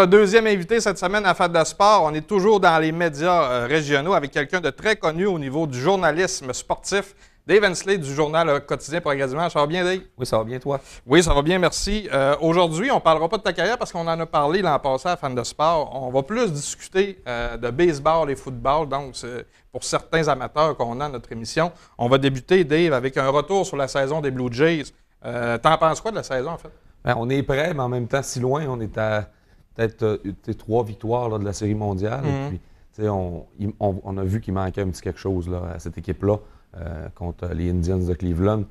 Deuxième invité cette semaine à Fête de Sport. On est toujours dans les médias régionaux avec quelqu'un de très connu au niveau du journalisme sportif. Dave Hensley du journal quotidien Progrès. Ça va bien, Dave? Oui, ça va bien, toi? Oui, ça va bien, merci. Aujourd'hui, on ne parlera pas de ta carrière parce qu'on en a parlé l'an passé à Fan de Sport. On va plus discuter de baseball et football. Donc, pour certains amateurs qu'on a à notre émission, on va débuter, Dave, avec un retour sur la saison des Blue Jays. T'en penses quoi de la saison, en fait? Bien, on est prêt, mais en même temps, si loin, on est à peut-être 3 victoires là, de la Série mondiale. Et puis, on a vu qu'il manquait un petit quelque chose là, à cette équipe-là contre les Indians de Cleveland.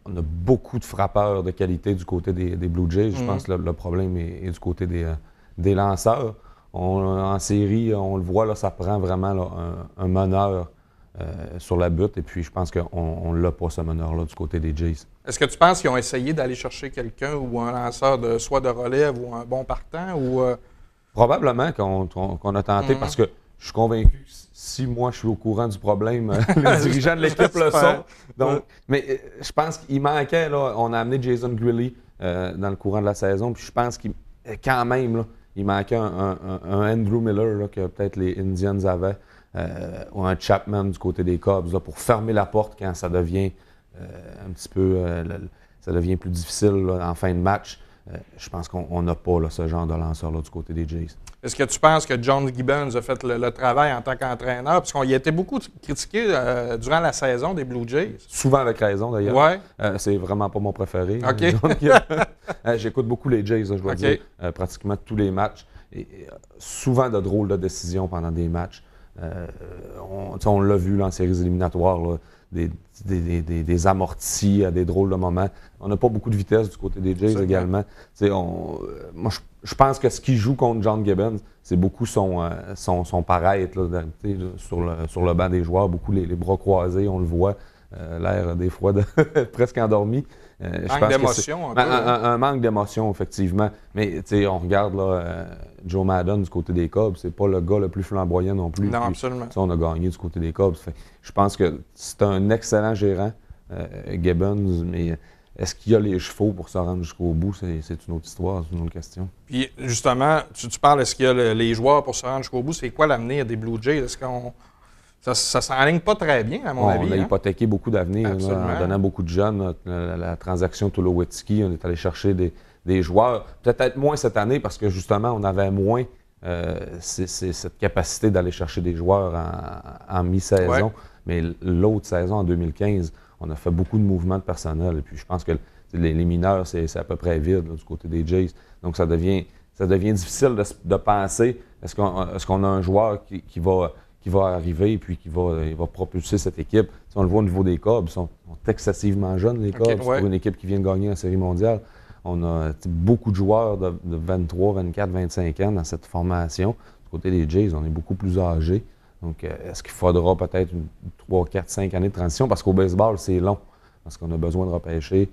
On a beaucoup de frappeurs de qualité du côté des Blue Jays. Je pense que le problème est du côté des lanceurs. En série, on le voit, là, ça prend vraiment là, un meneur sur la butte. Et puis, je pense qu'on ne l'a pas, ce meneur-là, du côté des Jays. Est-ce que tu penses qu'ils ont essayé d'aller chercher quelqu'un ou un lanceur soit de relève ou un bon partant? Ou, Probablement qu'on a tenté parce que je suis convaincu que si moi je suis au courant du problème, les dirigeants de l'équipe le sont. Donc, mais je pense qu'il manquait, là, on a amené Jason Grilly dans le courant de la saison, puis je pense qu'il quand même, là, il manquait un Andrew Miller là, que peut-être les Indians avaient, ou un Chapman du côté des Cubs là, pour fermer la porte quand ça devient un petit peu ça devient plus difficile là, en fin de match. Je pense qu'on n'a pas là, ce genre de lanceur-là du côté des Jays. Est-ce que tu penses que John Gibbons a fait le travail en tant qu'entraîneur? Parce qu'il a été beaucoup critiqué durant la saison des Blue Jays. Souvent avec raison, d'ailleurs. Ouais. C'est vraiment pas mon préféré. OK. J'écoute beaucoup les Jays, je dois dire, pratiquement tous les matchs. Et souvent de drôles de décisions pendant des matchs. On l'a vu là, en séries éliminatoires, là, des amortis à des drôles de moments. On n'a pas beaucoup de vitesse du côté des Jays également. Moi, je pense que ce qui joue contre John Gibbons, c'est beaucoup son paraître là, sur le banc des joueurs, beaucoup les bras croisés, on le voit, l'air des fois presque endormi. Manque d'émotion, un manque d'émotion, effectivement. Mais on regarde là, Joe Maddon du côté des Cubs, c'est pas le gars le plus flamboyant non plus. Non, puis, absolument. On a gagné du côté des Cubs. Je pense que c'est un excellent gérant, Gibbons, mais est-ce qu'il a les chevaux pour se rendre jusqu'au bout? C'est une autre histoire, c'est une autre question. Puis justement, tu parles, est-ce qu'il y a les joueurs pour se rendre jusqu'au bout? C'est quoi l'avenir des Blue Jays? Est-ce qu'on... Ça s'enligne pas très bien, à mon avis. On a hypothéqué beaucoup d'avenir en donnant beaucoup de jeunes. La transaction Tulowitzki, on est allé chercher des joueurs. Peut-être moins cette année parce que justement, on avait moins cette capacité d'aller chercher des joueurs en mi-saison. Ouais. Mais l'autre saison, en 2015, on a fait beaucoup de mouvements de personnel. Et puis je pense que les mineurs, c'est à peu près vide là, du côté des Jays. Donc ça devient difficile de penser, est-ce qu'on a un joueur qui va arriver et puis qui va propulser cette équipe. Si on le voit au niveau des Cubs, ils sont excessivement jeunes, les Cubs, pour une équipe qui vient de gagner la Série mondiale. On a beaucoup de joueurs de 23, 24, 25 ans dans cette formation. Du côté des Jays, on est beaucoup plus âgés. Donc, est-ce qu'il faudra peut-être 3, 4, 5 années de transition? Parce qu'au baseball, c'est long. Parce qu'on a besoin de repêcher.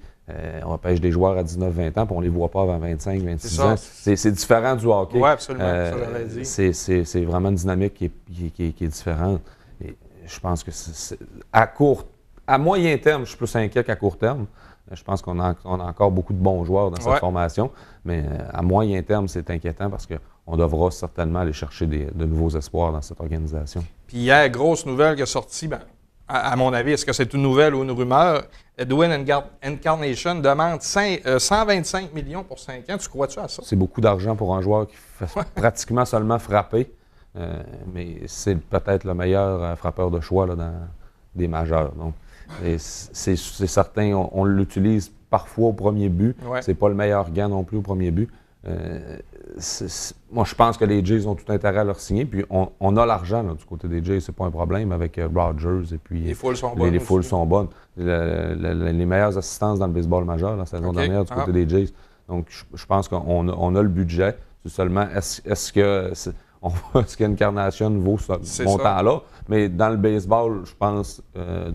On repêche des joueurs à 19-20 ans, puis on ne les voit pas avant 25, 26 ans. C'est différent du hockey. Oui, absolument. Ça l'aurait dit. C'est vraiment une dynamique qui est différente. Et je pense que à moyen terme, je suis plus inquiet qu'à court terme. Je pense qu'on a encore beaucoup de bons joueurs dans cette formation. Mais à moyen terme, c'est inquiétant parce qu'on devra certainement aller chercher de nouveaux espoirs dans cette organisation. Puis hier, grosse nouvelle qui est sortie, à mon avis, est-ce que c'est une nouvelle ou une rumeur? Edwin Encarnación demande 125 millions pour 5 ans. Tu crois-tu à ça? C'est beaucoup d'argent pour un joueur qui fait pratiquement seulement frapper. Mais c'est peut-être le meilleur frappeur de choix là, dans des majeurs. Donc, c'est certain, on l'utilise parfois au premier but. Ouais. C'est pas le meilleur gant non plus au premier but. Moi, je pense que les Jays ont tout intérêt à leur signer. Puis on a l'argent du côté des Jays, c'est pas un problème avec Rogers. Et puis les foules sont bonnes. Les foules sont bonnes. Les meilleures assistances dans le baseball majeur la saison dernière du côté des Jays. Donc, je pense qu'on a le budget. C'est seulement, est-ce qu'Encarnación vaut ce montant-là? Mais dans le baseball, je pense,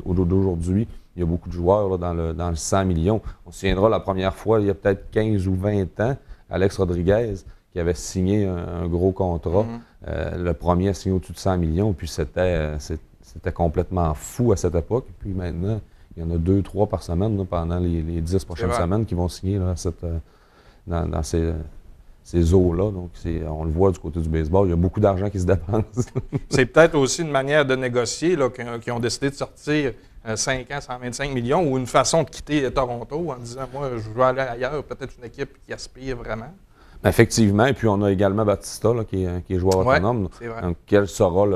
d'aujourd'hui, il y a beaucoup de joueurs là, dans le 100 millions. On se souviendra la première fois, il y a peut-être 15 ou 20 ans, Alex Rodriguez, qui avait signé un gros contrat. Le premier a signé au-dessus de 100 millions, puis c'était complètement fou à cette époque. Et puis maintenant, il y en a 2-3 par semaine là, pendant les 10 prochaines semaines qui vont signer là, dans ces ces eaux-là. Donc, on le voit du côté du baseball, il y a beaucoup d'argent qui se dépense. C'est peut-être aussi une manière de négocier là, qui ont décidé de sortir 5 ans, 125 millions, ou une façon de quitter Toronto en disant « Moi, je veux aller ailleurs, peut-être une équipe qui aspire vraiment. » Effectivement, et puis on a également Bautista là, qui est joueur autonome. C'est vrai. Donc, quelle sera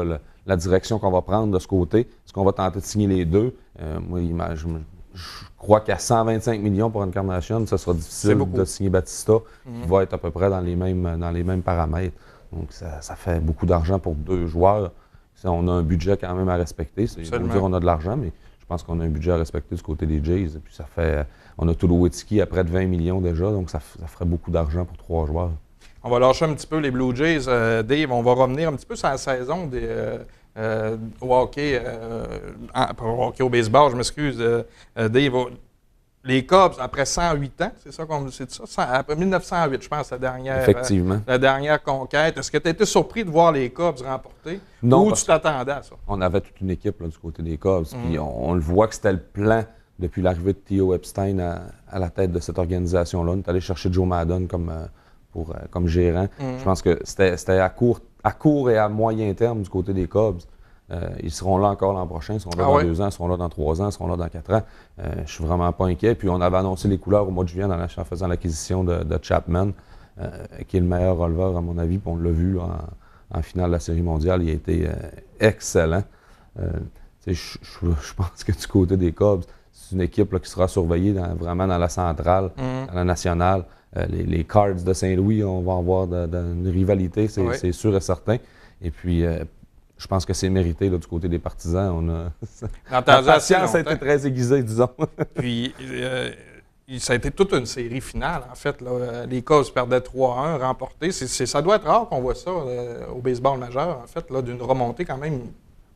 la direction qu'on va prendre de ce côté? Est-ce qu'on va tenter de signer les deux? Moi, je crois qu'à 125 millions pour Encarnacion, ça sera difficile de signer Bautista, qui va être à peu près dans les mêmes paramètres. Donc, ça fait beaucoup d'argent pour deux joueurs. On a un budget quand même à respecter. On va dire qu'on a de l'argent, mais je pense qu'on a un budget à respecter du côté des Jays. Et puis on a Tulowitzki à près de 20 millions déjà, donc ça ferait beaucoup d'argent pour trois joueurs. On va lâcher un petit peu les Blue Jays, Dave. On va revenir un petit peu sur la saison au hockey, au baseball, je m'excuse, Dave. Les Cubs, après 108 ans, c'est ça qu'on c'est ça? Après 1908, je pense, Effectivement. La dernière conquête. Est-ce que tu as été surpris de voir les Cubs remporter? Non. Ou tu t'attendais à ça? On avait toute une équipe là, du côté des Cubs. Puis on le voit que c'était le plan depuis l'arrivée de Theo Epstein à la tête de cette organisation-là. On est allé chercher Joe Maddon comme gérant. Je pense que c'était à court et à moyen terme du côté des Cubs. Ils seront là encore l'an prochain, ils seront là dans 2 ans, ils seront là dans 3 ans, ils seront là dans 4 ans. Je suis vraiment pas inquiet. Puis on avait annoncé les couleurs au mois de juillet en faisant l'acquisition de Chapman, qui est le meilleur releveur à mon avis. Puis on l'a vu en finale de la Série mondiale, il a été excellent. Je pense que du côté des Cubs, c'est une équipe là, qui sera surveillée vraiment dans la centrale, dans la nationale. Les Cards de Saint-Louis, on va avoir une rivalité, c'est sûr et certain. Et puis, je pense que c'est mérité là, du côté des partisans. La patience a été très aiguisée, disons. Puis, ça a été toute une série finale, en fait. Là. Les Cubs perdaient 3-1, remportés. Ça doit être rare qu'on voit ça au baseball majeur, en fait, d'une remontée quand même.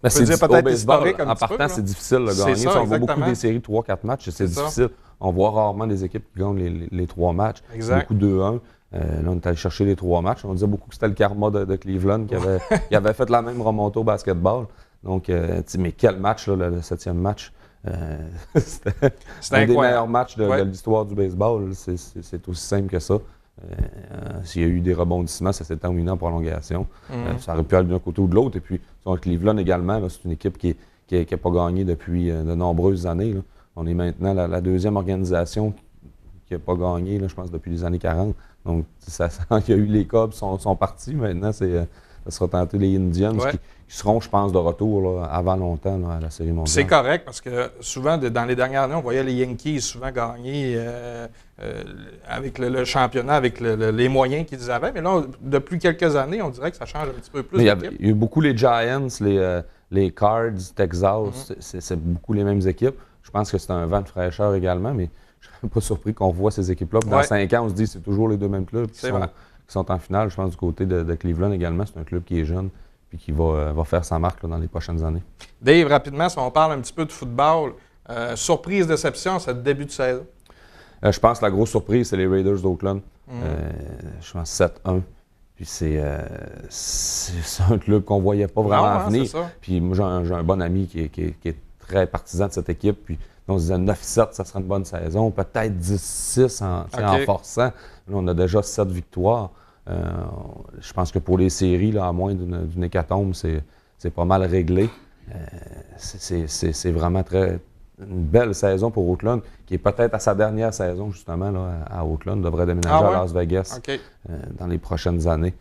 Mais c'est peut-être historique en partant, c'est difficile de gagner. Ça, on voit beaucoup des séries 3-4 matchs, c'est difficile. On voit rarement des équipes qui gagnent les 3 matchs. Exact. Beaucoup 2-1. Là, on est allé chercher les 3 matchs. On disait beaucoup que c'était le karma de Cleveland qui avait fait la même remontée au basketball. Donc, mais quel match, là, le 7e match. C'était un des meilleurs matchs de l'histoire du baseball. C'est aussi simple que ça. S'il y a eu des rebondissements, ça s'est terminé en prolongation. Ça aurait pu aller d'un côté ou de l'autre. Et puis, Cleveland également, c'est une équipe qui n'a pas gagné depuis de nombreuses années. Là. On est maintenant la deuxième organisation qui n'a pas gagné, là, je pense, depuis les années 40. Donc, il y a eu les Cubs sont partis. Maintenant, ça sera tenté les Indians qui seront, je pense, de retour là, avant longtemps là, à la Série mondiale. C'est correct parce que souvent, dans les dernières années, on voyait les Yankees souvent gagner avec le championnat, avec les moyens qu'ils avaient. Mais là, depuis quelques années, on dirait que ça change un petit peu plus. Il y a eu beaucoup les Giants, les Cards, Texas. C'est beaucoup les mêmes équipes. Je pense que c'est un vent de fraîcheur également, mais je ne serais pas surpris qu'on voit ces équipes-là. Dans 5 ans, on se dit que c'est toujours les deux mêmes clubs qui sont en finale. Je pense du côté de Cleveland également, c'est un club qui est jeune et qui va faire sa marque là, dans les prochaines années. Dave, rapidement, si on parle un petit peu de football, surprise, déception, c'est le début de saison? Je pense que la grosse surprise, c'est les Raiders d'Oakland. Je pense 7-1. Puis c'est un club qu'on ne voyait pas vraiment venir. Puis moi, j'ai un bon ami qui est très partisan de cette équipe. Puis on se disait 9-7, ça serait une bonne saison. Peut-être 10-6 en forçant. Là, on a déjà 7 victoires. Je pense que pour les séries, là, à moins d'une hécatombe, c'est pas mal réglé. C'est vraiment une belle saison pour Oakland, qui est peut-être à sa dernière saison, justement, là, à Oakland. Devrait déménager à Las Vegas dans les prochaines années.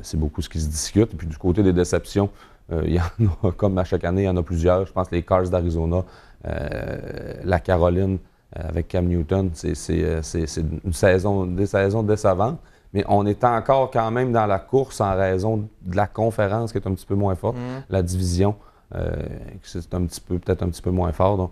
C'est beaucoup ce qui se discute. Et puis du côté des déceptions, il y en a, comme à chaque année, il y en a plusieurs. Je pense que les Cars d'Arizona, la Caroline avec Cam Newton, c'est des saisons décevantes. Mais on est encore quand même dans la course en raison de la conférence qui est un petit peu moins forte, la division, c'est peut-être un petit peu moins fort. Donc,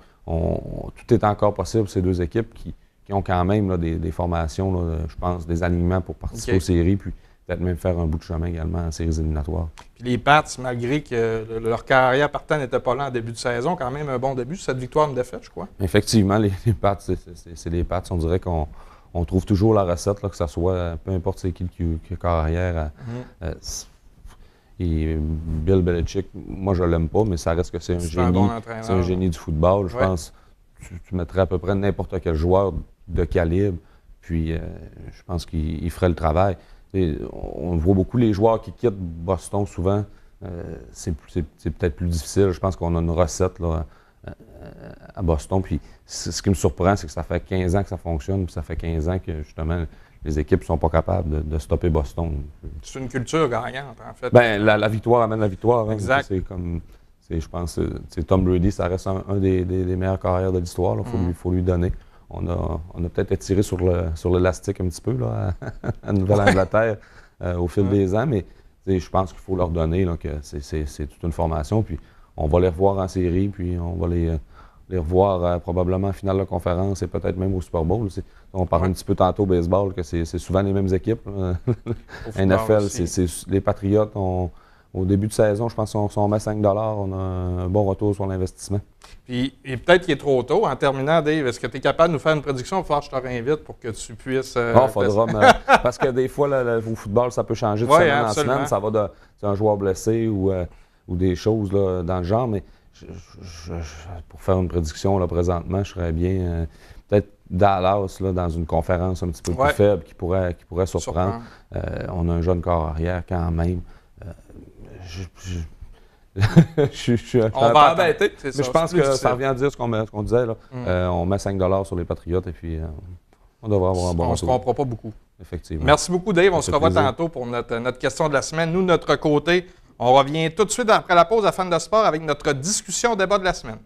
tout est encore possible, ces deux équipes qui ont quand même là, des formations, là, je pense, des alignements pour participer aux séries, puis peut-être même faire un bout de chemin également en séries éliminatoires. Puis les Pats, malgré que leur carrière partant n'était pas là en début de saison, quand même un bon début, 7 victoires, une défaite, je crois. Effectivement, les Pats, c'est les Pats. On dirait qu'on trouve toujours la recette, là, que ce soit, peu importe c'est qui a carrière. Et Bill Belichick, moi je l'aime pas, mais ça reste que c'est un génie. C'est un génie du football. Je pense que tu mettrais à peu près n'importe quel joueur de calibre, puis je pense qu'il ferait le travail. on voit beaucoup les joueurs qui quittent Boston souvent. C'est peut-être plus difficile. Je pense qu'on a une recette là, à Boston. Puis ce qui me surprend, c'est que ça fait 15 ans que ça fonctionne, puis ça fait 15 ans que justement les équipes ne sont pas capables de stopper Boston. C'est une culture gagnante, en fait. Bien, la victoire amène la victoire. Hein. Exact. C'est comme, je pense que Tom Brady, ça reste un des meilleures carrières de l'histoire. Il faut lui donner. On a peut-être étiré sur l'élastique un petit peu là, à Nouvelle-Angleterre au fil des ans, mais je pense qu'il faut leur donner là, que c'est toute une formation. Puis on va les revoir en série, puis on va les revoir probablement en finale de conférence et peut-être même au Super Bowl. On parlait un petit peu tantôt au baseball, que c'est souvent les mêmes équipes. NFL, les Patriots, au début de saison, je pense que si on met 5 $, on a un bon retour sur l'investissement. Puis peut-être qu'il est trop tôt. En terminant, Dave, est-ce que tu es capable de nous faire une prédiction? Il va falloir que je te réinvite pour que tu puisses... faudra. Parce que des fois, au football, ça peut changer de semaine en semaine. Ça va de un joueur blessé ou des choses là, dans le genre. Mais pour faire une prédiction, là, présentement, je serais bien... peut-être Dallas, là, dans une conférence un petit peu plus faible, qui pourrait surprendre. On a un jeune corps arrière quand même. Je suis un peu embêté, mais je pense que ça revient à dire ce qu'on disait. Là. On met 5 $ sur les Patriotes et puis on devrait avoir un bon retour. On ne se comprend pas beaucoup. Effectivement. Merci beaucoup, Dave. On se revoit tantôt pour notre question de la semaine. Nous, de notre côté, on revient tout de suite après la pause à Fan de Sport avec notre discussion débat de la semaine.